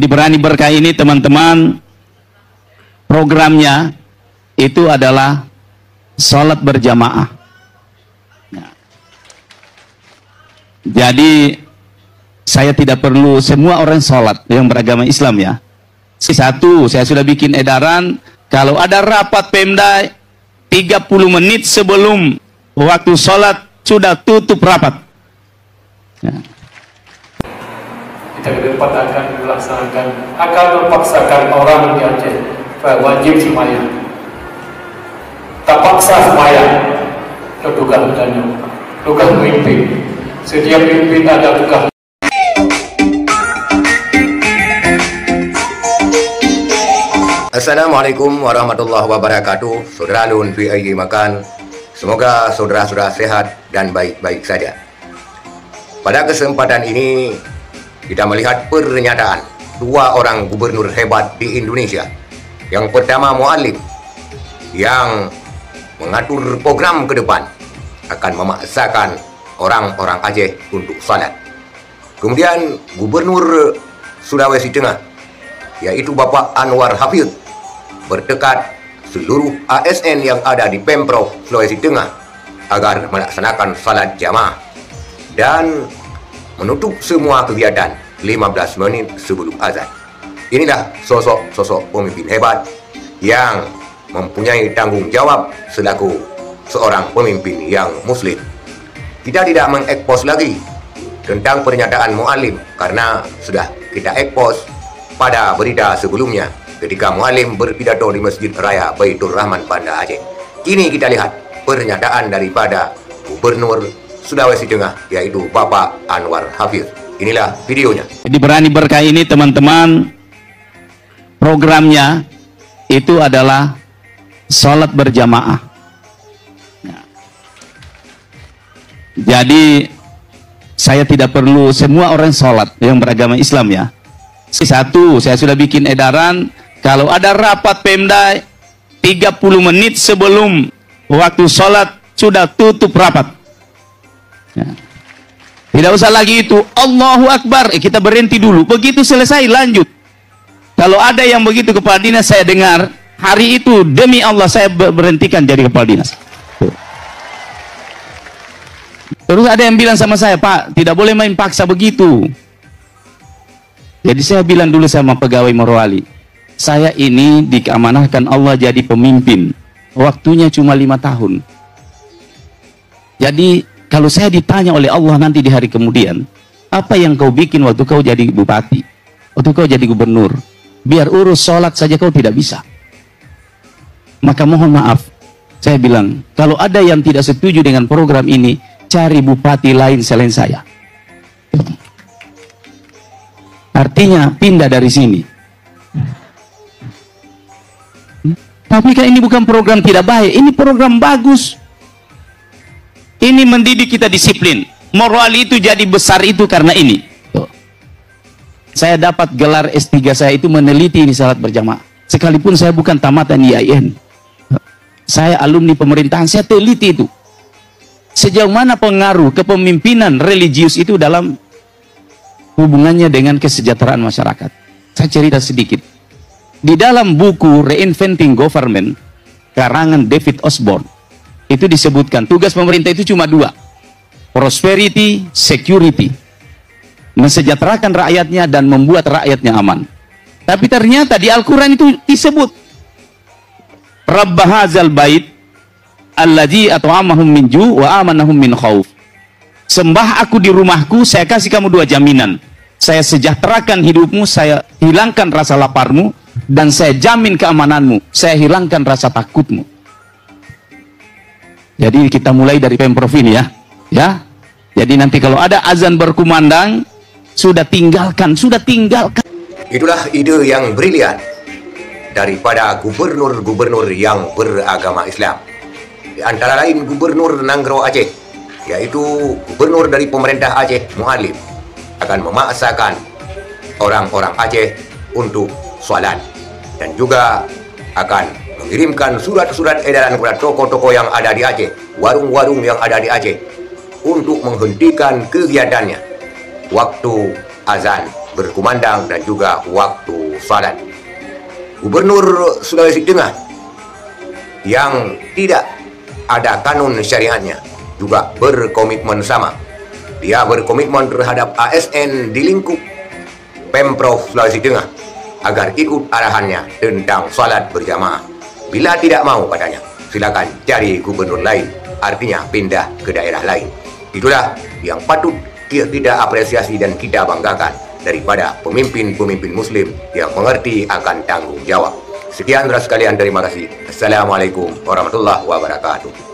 Jadi Berani Berkah ini teman-teman, programnya itu adalah sholat berjamaah. Nah, jadi saya tidak perlu semua orang sholat yang beragama Islam ya. Satu, saya sudah bikin edaran, kalau ada rapat Pemda 30 menit sebelum waktu sholat sudah tutup rapat. Ya. Kita ke depan akan melaksanakan, akan memaksakan orang di Aceh wajib sembahyang. Tak paksa sembahyang, tugas utama, tugas pemimpin. Setiap pemimpin ada tugas. Assalamualaikum warahmatullahi wabarakatuh. Saudara Lun fi ayyi makan. Semoga saudara-saudara sehat dan baik-baik saja. Pada kesempatan ini kita melihat pernyataan dua orang gubernur hebat di Indonesia. Yang pertama Mu'alim, yang mengatur program ke depan akan memaksakan orang-orang Aceh untuk salat. Kemudian Gubernur Sulawesi Tengah, yaitu Bapak Anwar Hafidh, bertekad seluruh ASN yang ada di Pemprov Sulawesi Tengah agar melaksanakan salat jamaah dan menutup semua kegiatan 15 menit sebelum azan. Inilah sosok-sosok pemimpin hebat yang mempunyai tanggung jawab selaku seorang pemimpin yang muslim. Kita tidak mengekspos lagi tentang pernyataan Mu'alim karena sudah kita ekspos pada berita sebelumnya ketika Mu'alim berpidato di Masjid Raya Baitur Rahman Banda Aceh. Kini kita lihat pernyataan daripada Gubernur Sulawesi Tengah, yaitu Bapak Anwar Hafidh. Inilah videonya. Jadi Berani Berkah ini teman-teman, programnya itu adalah sholat berjamaah. Nah, jadi saya tidak perlu semua orang sholat yang beragama Islam ya. Satu, saya sudah bikin edaran, kalau ada rapat Pemda 30 menit sebelum waktu sholat sudah tutup rapat. Ya. Tidak usah lagi itu Allahu Akbar, kita berhenti dulu, begitu selesai lanjut. Kalau ada yang begitu kepala dinas saya dengar, hari itu demi Allah saya berhentikan jadi kepala dinas. Terus ada yang bilang sama saya, Pak, tidak boleh main paksa begitu. Jadi saya bilang dulu sama pegawai Morowali, saya ini diamanahkan Allah jadi pemimpin, waktunya cuma 5 tahun. Jadi kalau saya ditanya oleh Allah nanti di hari kemudian, apa yang kau bikin waktu kau jadi bupati, waktu kau jadi gubernur, biar urus sholat saja kau tidak bisa. Maka mohon maaf, saya bilang, kalau ada yang tidak setuju dengan program ini, cari bupati lain selain saya. Artinya pindah dari sini. Tapi kan ini bukan program tidak baik, ini program bagus. Ini mendidik kita disiplin. Morowali itu jadi besar itu karena ini. Saya dapat gelar S3 saya itu meneliti ini salat berjamaah. Sekalipun saya bukan tamatan IAIN. Saya alumni pemerintahan, saya teliti itu. Sejauh mana pengaruh kepemimpinan religius itu dalam hubungannya dengan kesejahteraan masyarakat. Saya cerita sedikit. Di dalam buku Reinventing Government, karangan David Osborne, itu disebutkan tugas pemerintah itu cuma 2, prosperity, security, mensejahterakan rakyatnya dan membuat rakyatnya aman. Tapi ternyata di Al-Quran itu disebut Rabb hadzal bait alladzi at'amahum min ju' wa amanahum min khauf. Sembah aku di rumahku, saya kasih kamu 2 jaminan. Saya sejahterakan hidupmu, saya hilangkan rasa laparmu, dan saya jamin keamananmu, saya hilangkan rasa takutmu. Jadi kita mulai dari Pemprov ini ya. Ya. Jadi nanti kalau ada azan berkumandang, sudah tinggalkan. Itulah ide yang brilian daripada gubernur-gubernur yang beragama Islam. Di antara lain Gubernur Nanggro Aceh, yaitu gubernur dari pemerintah Aceh, Mu'alim, akan memaksakan orang-orang Aceh untuk sholat. Dan juga akan mengirimkan surat-surat edaran kepada toko-toko yang ada di Aceh, warung-warung yang ada di Aceh, untuk menghentikan kegiatannya waktu azan berkumandang dan juga waktu salat. Gubernur Sulawesi Tengah yang tidak ada kanun syariatnya juga berkomitmen sama. Dia berkomitmen terhadap ASN di lingkup Pemprov Sulawesi Tengah agar ikut arahannya tentang salat berjamaah. Bila tidak mau padanya, silakan cari gubernur lain, artinya pindah ke daerah lain. Itulah yang patut kita apresiasi dan kita banggakan daripada pemimpin-pemimpin muslim yang mengerti akan tanggung jawab. Sekian saudara sekalian, terima kasih. Assalamualaikum warahmatullahi wabarakatuh.